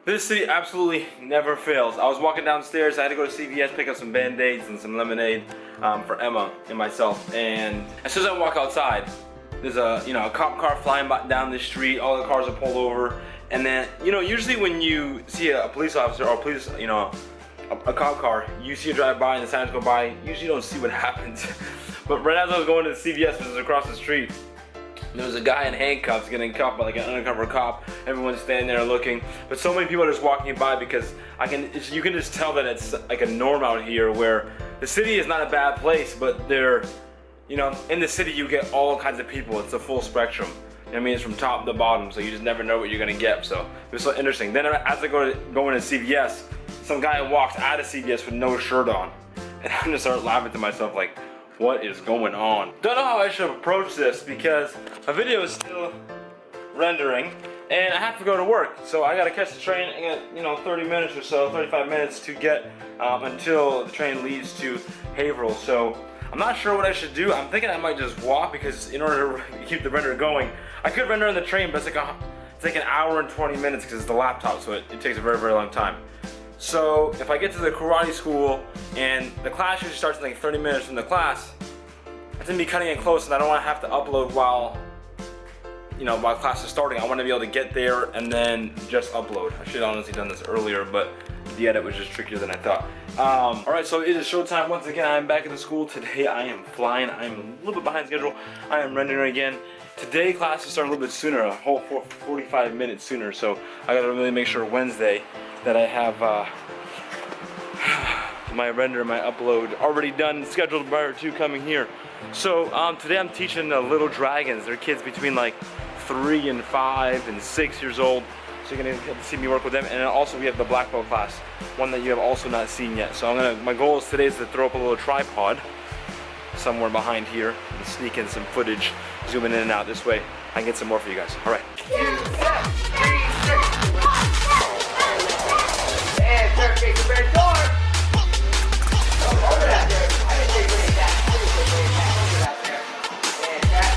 This city absolutely never fails. I was walking downstairs, I had to go to CVS, pick up some Band-Aids and some lemonade for Emma and myself. And as soon as I walk outside, there's a cop car flying down the street, all the cars are pulled over. And then, usually when you see a police officer or a cop car, you see it drive by and the sirens go by, usually you don't see what happens. But right as I was going to the CVS, which is across the street, there was a guy in handcuffs getting cuffed by like an undercover cop. Everyone's standing there looking, but so many people are just walking by because you can just tell that it's like a norm out here where the city is not a bad place, but in the city you get all kinds of people. It's a full spectrum. I mean, it's from top to bottom, so you just never know what you're gonna get. So it was so interesting. Then as I go into CVS, some guy walks out of CVS with no shirt on, and I'm just start laughing to myself like, what is going on? Don't know how I should approach this because my video is still rendering and I have to go to work. So I gotta catch the train. I got 30 minutes or so, 35 minutes to get until the train leaves to Haverhill. So I'm not sure what I should do. I'm thinking I might just walk because in order to keep the render going, I could render on the train, but it's like an hour and 20 minutes because it's the laptop, so it takes a very, very long time. So if I get to the karate school and the class usually starts in like 30 minutes from the class, it's gonna be cutting it close, and I don't want to have to upload while class is starting. I want to be able to get there and then just upload. I should have honestly done this earlier, but the edit was just trickier than I thought. Alright, so it is showtime once again. I'm back at the school. Today I am flying. I'm a little bit behind schedule. I am rendering again. Today classes start a little bit sooner, a whole 45 minutes sooner, so I gotta really make sure Wednesday that I have my render, my upload already done, scheduled prior to coming here. So today I'm teaching the little dragons. They're kids between like 3 and 5 and 6 years old. So you're gonna get to see me work with them. And then also we have the black belt class, one that you have also not seen yet. So my goal is today is to throw up a little tripod somewhere behind here and sneak in some footage, zooming in and out this way. I can get some more for you guys. All right. 2, 7, 3, 6. And turn, face the red door. Over that there. I didn't take any of that. I didn't take any of that. Over that there. And that.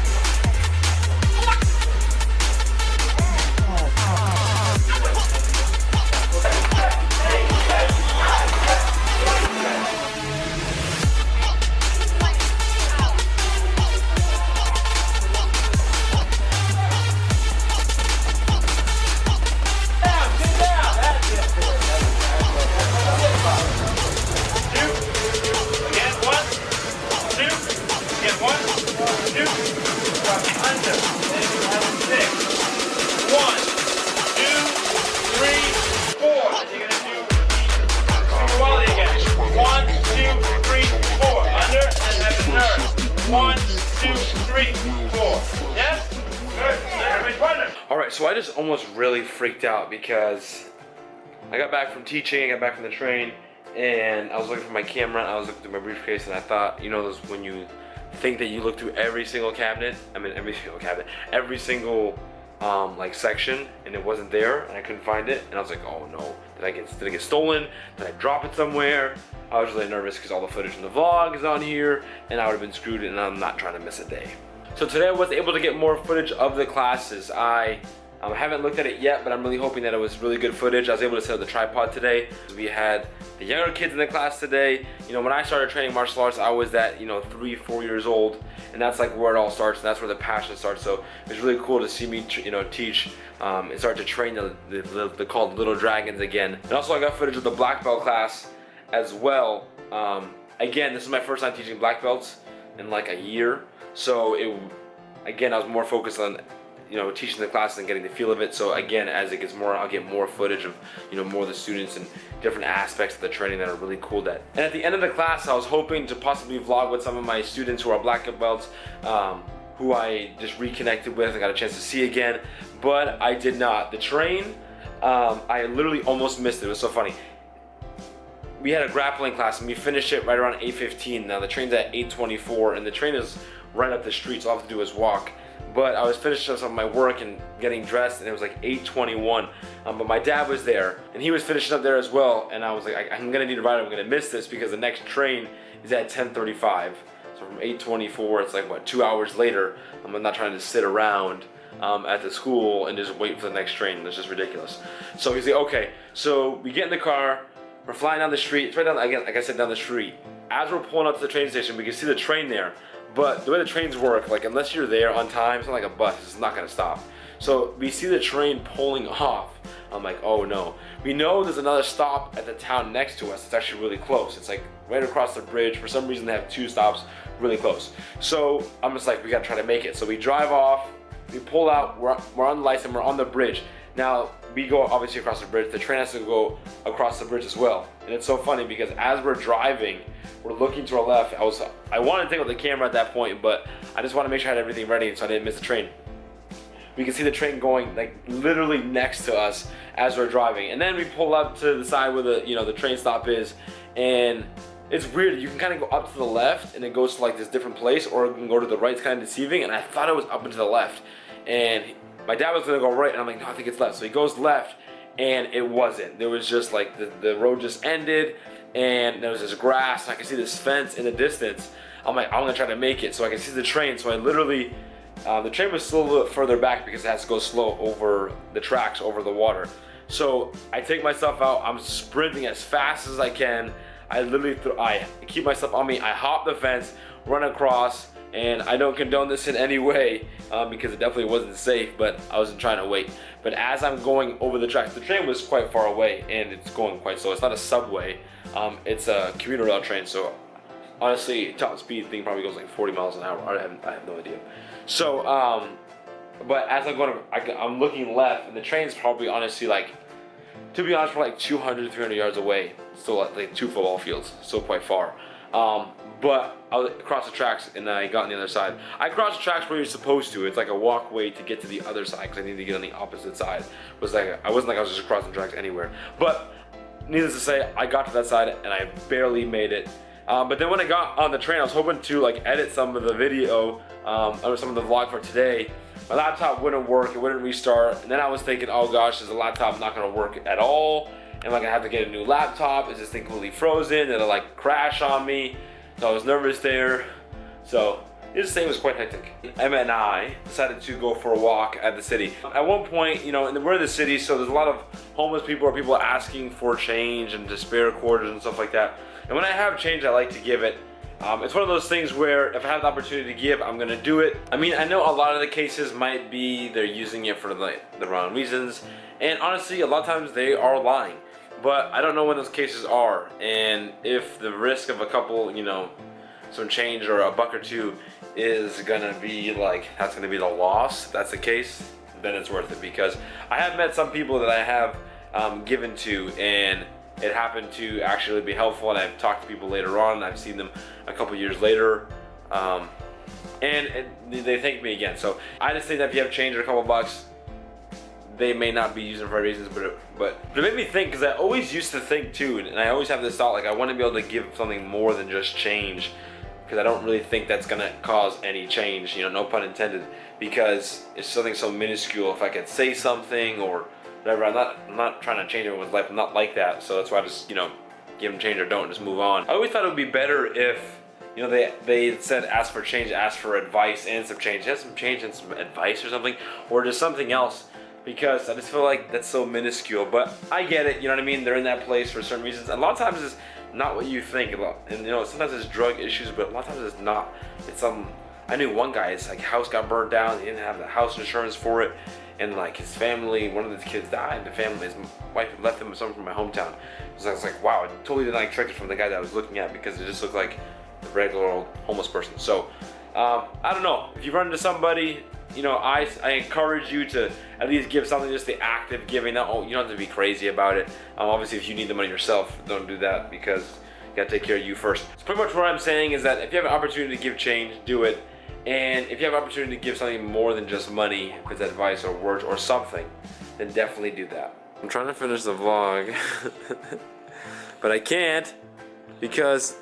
Alright, so I just almost really freaked out because I got back from teaching, I got back from the train, and I was looking for my camera, and I was looking through my briefcase, and I thought, those when you think that you look through every single like section, and it wasn't there, and I couldn't find it, and I was like, oh no, did it get stolen? Did I drop it somewhere? I was really nervous because all the footage from the vlog is on here, and I would have been screwed, and I'm not trying to miss a day. So today I was able to get more footage of the classes. I haven't looked at it yet, but I'm really hoping that it was really good footage. I was able to set up the tripod today. We had the younger kids in the class today. When I started training martial arts, I was at 3, 4 years old, and that's like where it all starts, and that's where the passion starts. So it was really cool to see me teach and start to train the called little dragons again. And also I got footage of the black belt class as well. Again, this is my first time teaching black belts in like a year, so again I was more focused on teaching the class and getting the feel of it. So again, as it gets more, I'll get more footage of more of the students and different aspects of the training that are really cool. And at the end of the class, I was hoping to possibly vlog with some of my students who are black belts, who I just reconnected with and got a chance to see again, but I did not. The train, I literally almost missed it. It was so funny. We had a grappling class and we finished it right around 8:15. Now the train's at 8:24 and the train is right up the street, so all I have to do is walk. But I was finishing some of my work and getting dressed, and it was like 8:21. But my dad was there, and he was finishing up there as well. And I was like, I'm gonna need a ride. I'm gonna miss this because the next train is at 10:35. So from 8:24, it's like what, 2 hours later. I'm not trying to sit around. at the school and just wait for the next train. That's just ridiculous. So he's like, okay. So we get in the car, we're flying down the street. It's right down, again, like I said, down the street. As we're pulling up to the train station, we can see the train there. But the way the trains work, like unless you're there on time, it's not like a bus, it's not gonna stop. So we see the train pulling off. I'm like, oh no. We know there's another stop at the town next to us. It's actually really close. It's like right across the bridge. For some reason they have 2 stops really close. So I'm just like, we gotta try to make it. So we drive off, we pull out, we're on the lights and we're on the bridge. Now we go obviously across the bridge. The train has to go across the bridge as well. And it's so funny because as we're driving, we're looking to our left. I wanted to take out the camera at that point, but I just wanted to make sure I had everything ready so I didn't miss the train. We can see the train going like literally next to us as we're driving. And then we pull up to the side where the train stop is, and it's weird. You can kind of go up to the left and it goes to like this different place, or you can go to the right. It's kind of deceiving, and I thought it was up and to the left. And my dad was gonna go right, and I'm like, no, I think it's left. So he goes left, and it wasn't. There was just like the road just ended, and there was this grass, and I could see this fence in the distance. I'm like, I'm gonna try to make it so I can see the train. So I literally, the train was still a little bit further back because it has to go slow over the tracks, over the water. So I take myself out, I'm sprinting as fast as I can. I literally, I keep myself on me, I hop the fence, run across, and I don't condone this in any way because it definitely wasn't safe, but I wasn't trying to wait. But as I'm going over the tracks, the train was quite far away and it's going quite slow. It's not a subway, it's a commuter rail train, so honestly, top speed thing probably goes like 40 miles an hour. I have no idea. So, but as I'm going, I'm looking left, and the train's probably honestly like, to be honest, we're like 200, 300 yards away. Still like 2 football fields, still quite far. But I was across the tracks, and I got on the other side. I crossed the tracks where you're supposed to. It's like a walkway to get to the other side because I needed to get on the opposite side. It was like I wasn't like I was just crossing the tracks anywhere. But needless to say, I got to that side and I barely made it. But then when I got on the train, I was hoping to like edit some of the video or some of the vlog for today. My laptop wouldn't work, it wouldn't restart, and then I was thinking, oh gosh, is the laptop not gonna work at all? Am I gonna have to get a new laptop? Is this thing completely frozen? It'll like crash on me. So I was nervous there. So this thing was quite hectic. Emma and I decided to go for a walk at the city. At one point, you know, we're in the city, so there's a lot of homeless people or people asking for change and to spare quarters and stuff like that. And when I have change, I like to give it. It's one of those things where if I have the opportunity to give, I'm gonna do it. I mean, I know a lot of the cases might be they're using it for the wrong reasons, and honestly, a lot of times they are lying. But I don't know when those cases are, and if the risk of a couple, you know, some change or a buck or two is gonna be like, that's gonna be the loss, if that's the case, then it's worth it. Because I have met some people that I have given to, and it happened to actually be helpful, and I've talked to people later on, and I've seen them a couple years later, and they thank me again. So I just think that if you have change or a couple bucks, they may not be using it for reasons, but it made me think, because I always used to think too, and I always have this thought, like I want to be able to give something more than just change, because I don't really think that's gonna cause any change, you know, no pun intended, because it's something so minuscule. If I could say something or whatever, I'm not trying to change everyone's life. I'm not like that, so that's why I just, you know, give them change or don't, just move on. I always thought it would be better if, you know, they said ask for change, ask for advice and some change. Have some change and some advice or something, or just something else, because I just feel like that's so minuscule. But I get it, you know what I mean? They're in that place for certain reasons. A lot of times it's not what you think about, and you know, sometimes it's drug issues, but a lot of times it's not. It's I knew one guy, his like house got burned down, he didn't have the house insurance for it, and like his family, one of his kids died, and the family, his wife left him with someone from my hometown. So I was like, wow, I totally didn't expect it from the guy that I was looking at, because it just looked like a regular old homeless person. So I don't know, if you run into somebody, you know, I encourage you to at least give something, just the act of giving. That, you don't have to be crazy about it. Obviously, if you need the money yourself, don't do that, because you gotta take care of you first. So pretty much what I'm saying is that if you have an opportunity to give change, do it. And if you have an opportunity to give something more than just money, if it's advice or words or something, then definitely do that. I'm trying to finish the vlog, but I can't, because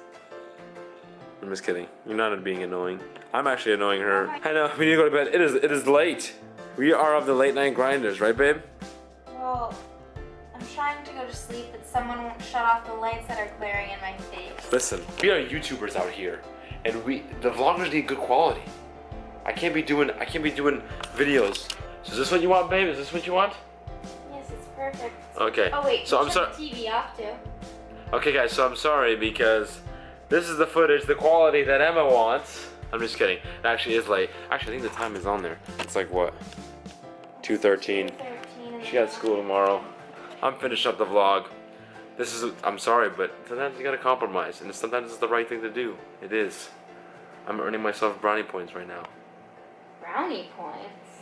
I'm just kidding. You're not being annoying. I'm actually annoying her. I know, we need to go to bed. It is late. We are of the late night grinders, right babe? Well, I'm trying to go to sleep, but someone won't shut off the lights that are glaring in my face. Listen, we are YouTubers out here, and the vloggers need good quality. I can't be doing videos So is this what you want, babe? Is this what you want? Yes, it's perfect. Okay. Oh wait, So I'm shut sorry. the TV off too. Okay, guys. So I'm sorry because this is the footage, the quality that Emma wants. I'm just kidding. It actually is late. Actually, I think the time is on there. It's like what? 2:13. 2:13. She got school tomorrow. I'm finishing up the vlog. This is. I'm sorry, but sometimes you gotta compromise, and sometimes it's the right thing to do. It is. I'm earning myself brownie points right now. Brownie points.